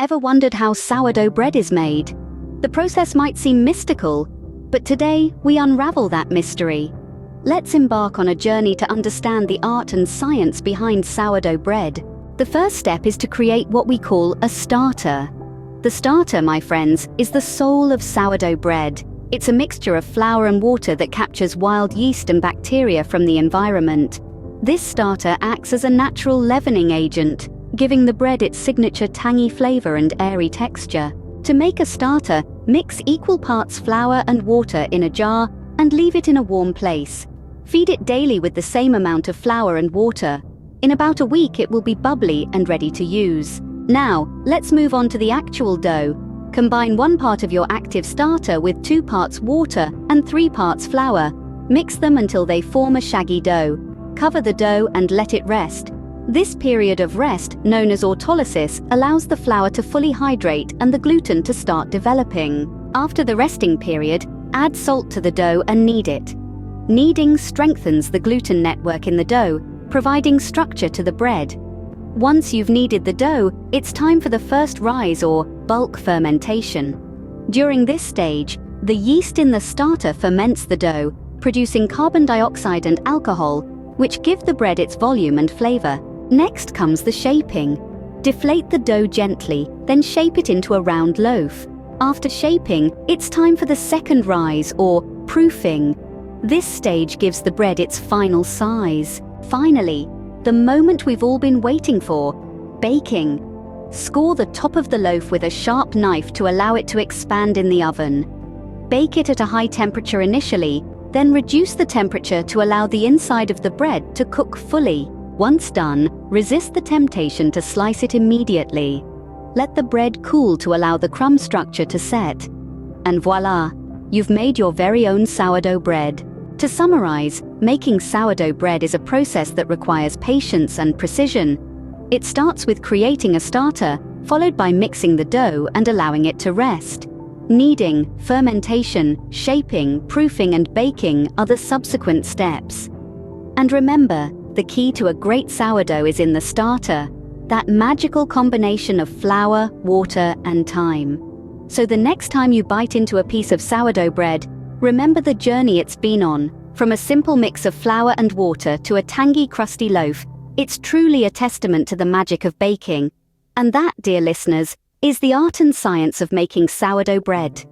Ever wondered how sourdough bread is made? The process might seem mystical, but today we unravel that mystery. Let's embark on a journey to understand the art and science behind sourdough bread. The first step is to create what we call a starter. The starter, my friends, is the soul of sourdough bread. It's a mixture of flour and water that captures wild yeast and bacteria from the environment. This starter acts as a natural leavening agent, giving the bread its signature tangy flavour and airy texture. To make a starter, mix equal parts flour and water in a jar and leave it in a warm place. Feed it daily with the same amount of flour and water. In about a week it will be bubbly and ready to use. Now, let's move on to the actual dough. Combine 1 part of your active starter with 2 parts water and 3 parts flour. Mix them until they form a shaggy dough. Cover the dough and let it rest. This period of rest, known as autolysis, allows the flour to fully hydrate and the gluten to start developing. After the resting period, add salt to the dough and knead it. Kneading strengthens the gluten network in the dough, providing structure to the bread. Once you've kneaded the dough, it's time for the first rise or bulk fermentation. During this stage, the yeast in the starter ferments the dough, producing carbon dioxide and alcohol, which give the bread its volume and flavor. Next comes the shaping. Deflate the dough gently, then shape it into a round loaf. After shaping, it's time for the second rise, or proofing. This stage gives the bread its final size. Finally, the moment we've all been waiting for, baking. Score the top of the loaf with a sharp knife to allow it to expand in the oven. Bake it at a high temperature initially, then reduce the temperature to allow the inside of the bread to cook fully. Once done, resist the temptation to slice it immediately. Let the bread cool to allow the crumb structure to set. And voila, you've made your very own sourdough bread. To summarize, making sourdough bread is a process that requires patience and precision. It starts with creating a starter, followed by mixing the dough and allowing it to rest. Kneading, fermentation, shaping, proofing, and baking are the subsequent steps. And remember, the key to a great sourdough is in the starter, that magical combination of flour, water, and time. So the next time you bite into a piece of sourdough bread, remember the journey it's been on. From a simple mix of flour and water to a tangy, crusty loaf, it's truly a testament to the magic of baking. And that, dear listeners, is the art and science of making sourdough bread.